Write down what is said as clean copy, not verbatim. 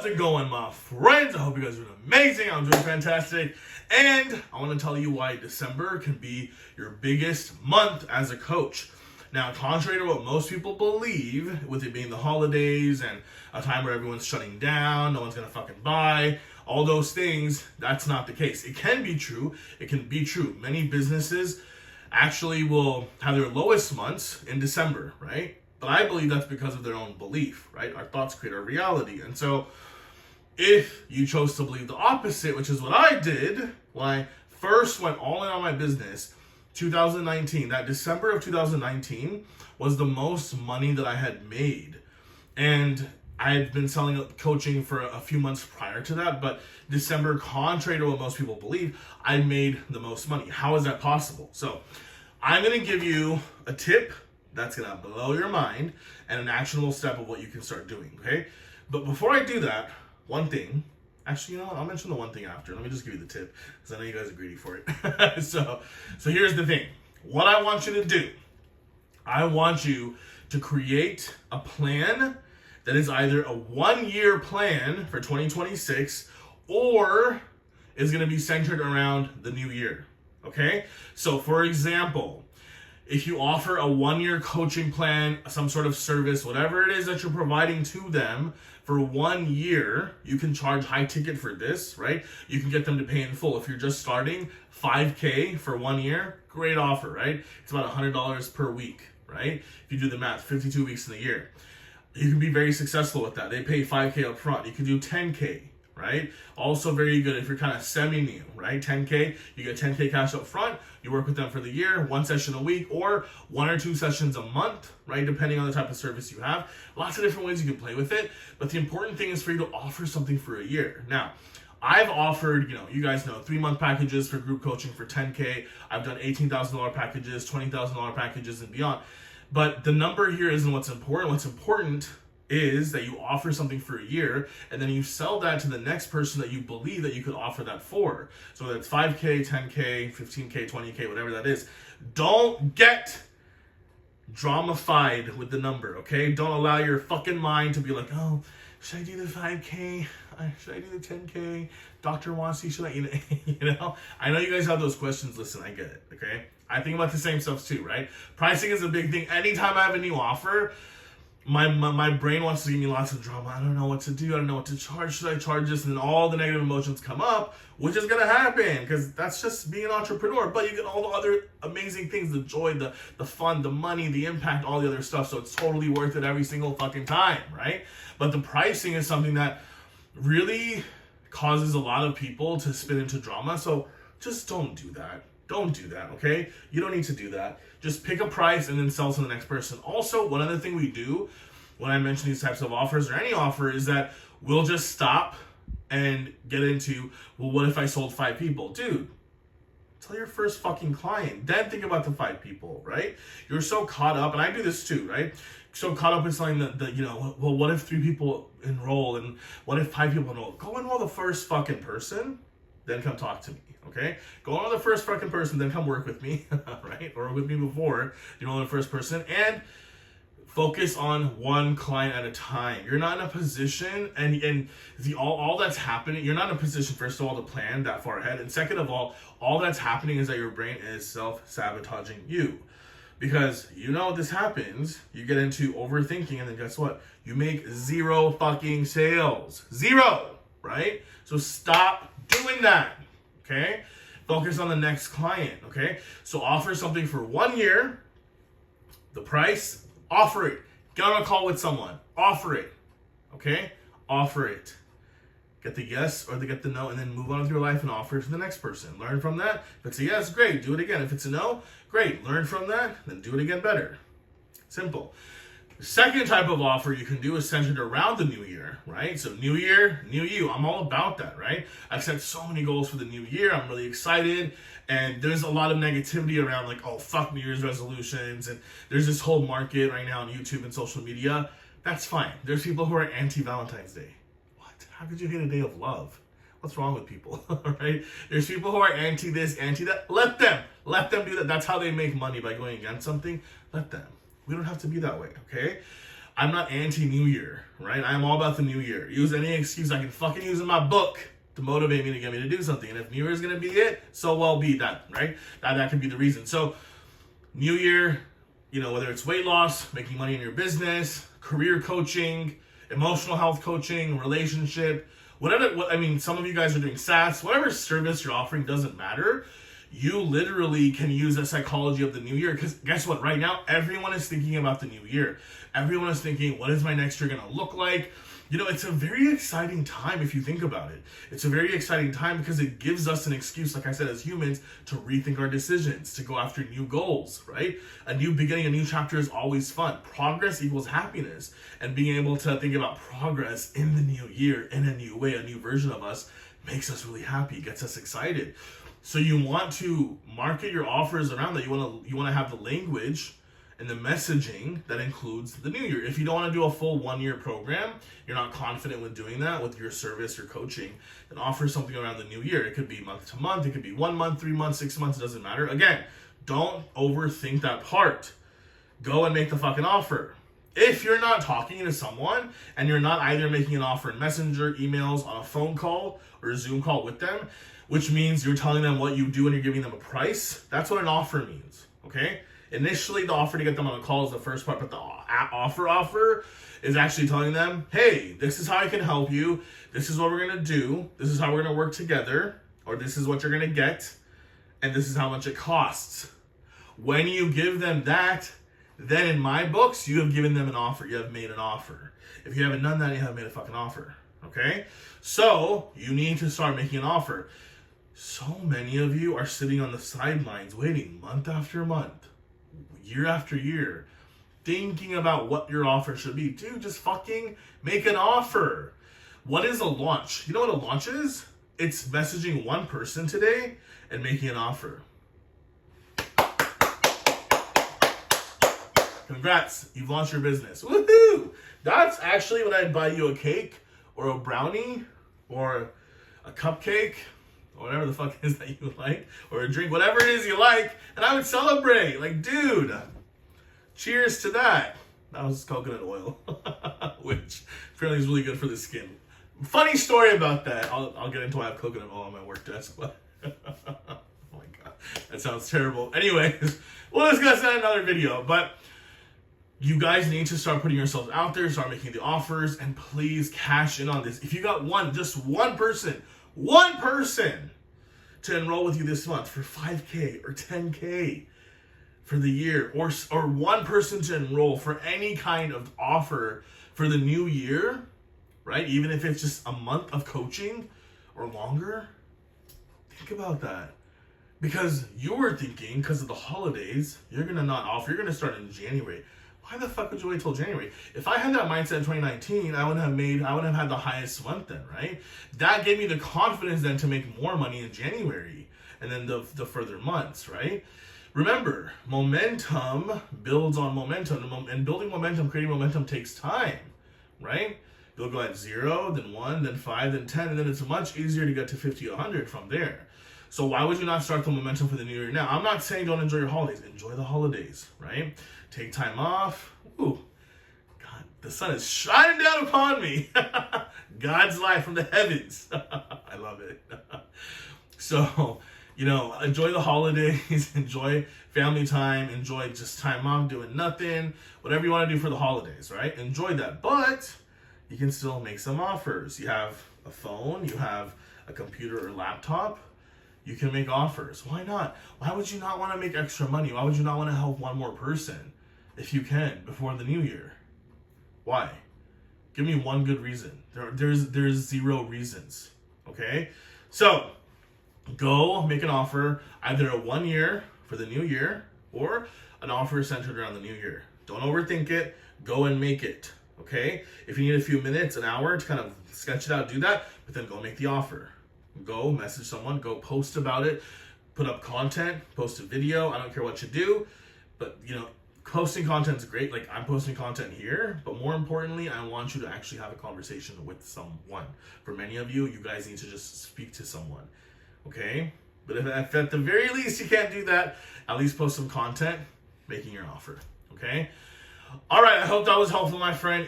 How's it going, my friends? I hope you guys are doing amazing. I'm doing fantastic. And I want to tell you why December can be your biggest month as a coach. Now, contrary to what most people believe, with it being the holidays and a time where everyone's shutting down, no one's going to fucking buy, all those things, that's not the case. It can be true. It can be true. Many businesses actually will have their lowest months in December, right? But I believe that's because of their own belief, right? Our thoughts create our reality. And so if you chose to believe the opposite, which is what I did when I first went all in on my business, 2019, that December of 2019 was the most money that I had made. And I had been selling coaching for a few months prior to that, but December, contrary to what most people believe, I made the most money. How is that possible? So I'm going to give you a tip that's going to blow your mind and an actionable step of what you can start doing, okay? But before I do that, one thing, actually, you know what? I'll mention the one thing after. Let me just give you the tip because I know you guys are greedy for it. So here's the thing. What I want you to do, I want you to create a plan that is either a 1-year plan for 2026 or is going to be centered around the new year, okay? So for example, if you offer a 1-year coaching plan, some sort of service, whatever it is that you're providing to them for 1 year, you can charge high ticket for this, right? You can get them to pay in full. If you're just starting, $5K for 1 year, great offer, right? It's about $100 per week, right? If you do the math, 52 weeks in the year. You can be very successful with that. They pay $5K up front. You can do $10K, right? Also very good if you're kind of semi-new, right? $10K, you get $10K cash up front. You work with them for the year, 1 session a week, or 1 or 2 sessions a month, right? Depending on the type of service you have. Lots of different ways you can play with it. But the important thing is for you to offer something for a year. Now, I've offered, you guys know, 3-month packages for group coaching for $10K. I've done $18,000 packages, $20,000 packages, and beyond. But the number here isn't what's important. What's important is that you offer something for a year and then you sell that to the next person that you believe that you could offer that for. So whether it's 5K, 10K, 15K, 20K, whatever that is. Don't get drama-fied with the number, okay? Don't allow your fucking mind to be like, oh, should I do the 5K? Should I do the 10K? Dr. Wansi, should I, you know? I know you guys have those questions. Listen, I get it, okay? I think about the same stuff too, right? Pricing is a big thing. Anytime I have a new offer, my brain wants to give me lots of drama. I don't know what to do. I don't know what to charge. Should I charge this? And then all the negative emotions come up, which is going to happen because that's just being an entrepreneur. But you get all the other amazing things, the joy, the fun, the money, the impact, all the other stuff. So it's totally worth it every single fucking time, right? But the pricing is something that really causes a lot of people to spin into drama. So just don't do that. Don't do that, okay? You don't need to do that. Just pick a price and then sell to the next person. Also, one other thing we do when I mention these types of offers or any offer is that we'll just stop and get into, well, what if I sold 5 people? Dude, tell your first fucking client. Then think about the 5 people, right? You're so caught up, and I do this too, right? So caught up in selling well, what if 3 people enroll and what if 5 people enroll? Go enroll the first fucking person, then come talk to me, okay? Go on the first fucking person, then come work with me, right? Or with me before you know the first person, and focus on one client at a time. You're not in a position, and all that's happening, you're not in a position, first of all, to plan that far ahead, and second of all that's happening is that your brain is self-sabotaging you. Because this happens, you get into overthinking, and then guess what? You make 0 fucking sales. 0, right? So stop doing that, okay? Focus on the next client, okay? So offer something for 1 year. The price, offer it. Get on a call with someone. Offer it, okay? Offer it. Get the yes or get the no, and then move on with your life and offer it to the next person. Learn from that. If it's a yes, great, do it again. If it's a no, great, learn from that, then do it again better. Simple. The second type of offer you can do is centered around the new year, right? So new year, new you. I'm all about that, right? I've set so many goals for the new year. I'm really excited. And there's a lot of negativity around like, oh, fuck New Year's resolutions. And there's this whole market right now on YouTube and social media. That's fine. There's people who are anti-Valentine's Day. How could you hate a day of love? What's wrong with people, right? There's people who are anti this, anti that. Let them do that. That's how they make money, by going against something. Let them. We don't have to be that way, okay? I'm not anti-New Year, right? I'm all about the New Year. Use any excuse I can fucking use in my book to motivate me to get me to do something. And if New Year is going to be it, so well be that, right? That could be the reason. So New Year, you know, whether it's weight loss, making money in your business, career coaching, emotional health coaching, relationship, whatever. I mean, some of you guys are doing SaaS, whatever service you're offering doesn't matter. You literally can use the psychology of the new year, because guess what? Right now, everyone is thinking about the new year. Everyone is thinking, what is my next year going to look like? You know, it's a very exciting time if you think about it. It's a very exciting time because it gives us an excuse, like I said, as humans, to rethink our decisions, to go after new goals, right? A new beginning, a new chapter is always fun. Progress equals happiness. And being able to think about progress in the new year, in a new way, a new version of us, makes us really happy, gets us excited. So you want to market your offers around that. You want to have the language and the messaging that includes the new year. If you don't want to do a full 1 year program, you're not confident with doing that with your service or coaching, then offer something around the new year. It could be month to month, it could be 1 month, 3 months, 6 months, it doesn't matter. Again, don't overthink that part. Go and make the fucking offer. If you're not talking to someone and you're not either making an offer in Messenger, emails, on a phone call, or a Zoom call with them, which means you're telling them what you do and you're giving them a price, that's what an offer means, okay? Initially, the offer to get them on a call is the first part, but the offer is actually telling them, hey, this is how I can help you, this is what we're going to do, this is how we're going to work together, or this is what you're going to get, and this is how much it costs. When you give them that, then in my books, you have given them an offer. You have made an offer. If you haven't done that, you haven't made a fucking offer, okay? So, you need to start making an offer. So many of you are sitting on the sidelines waiting month after month, year after year, thinking about what your offer should be. Dude, just fucking make an offer. What is a launch? You know what a launch is? It's messaging one person today and making an offer. Congrats, you've launched your business. Woohoo! That's actually when I'd buy you a cake or a brownie or a cupcake or whatever the fuck it is that you like, or a drink, whatever it is you like, and I would celebrate. Like, dude, cheers to that. That was coconut oil, which apparently is really good for the skin. Funny story about that. I'll get into why I have coconut oil on my work desk, but oh my god, that sounds terrible. Anyways, we'll discuss that in another video, but you guys need to start putting yourselves out there, start making the offers, and please cash in on this. If you got just one person to enroll with you this month for 5K or 10K for the year, or one person to enroll for any kind of offer for the new year, right? Even if it's just a month of coaching or longer, think about that. Because you were thinking, because of the holidays, you're going to not offer, you're going to start in January. Why the fuck would you wait till January? If I had that mindset in 2019, I wouldn't have had the highest month then, right? That gave me the confidence then to make more money in January and then the further months, right? Remember, momentum builds on momentum, and building momentum, creating momentum takes time, right? You'll go at 0, then 1, then 5, then 10, and then it's much easier to get to 50, 100 from there. So why would you not start the momentum for the new year now? I'm not saying don't enjoy your holidays. Enjoy the holidays, right? Take time off. Ooh, God, the sun is shining down upon me. God's light from the heavens. I love it. So, you know, enjoy the holidays, enjoy family time, enjoy just time off doing nothing, whatever you want to do for the holidays, right? Enjoy that. But you can still make some offers. You have a phone, you have a computer or laptop. You can make offers. Why not? Why would you not want to make extra money? Why would you not want to help one more person if you can before the new year? Why? Give me one good reason. There's 0 reasons. Okay? So, go make an offer, either a 1 year for the new year or an offer centered around the new year. Don't overthink it. Go and make it. Okay? If you need a few minutes, an hour to kind of sketch it out, do that, but then go make the offer. Go message someone, go post about it, put up content, post a video. I don't care what you do, but you know, posting content is great. Like I'm posting content here, but more importantly, I want you to actually have a conversation with someone. For many of you, you guys need to just speak to someone, okay? But if at the very least you can't do that, at least post some content making your offer, okay? All right, I hope that was helpful, my friend.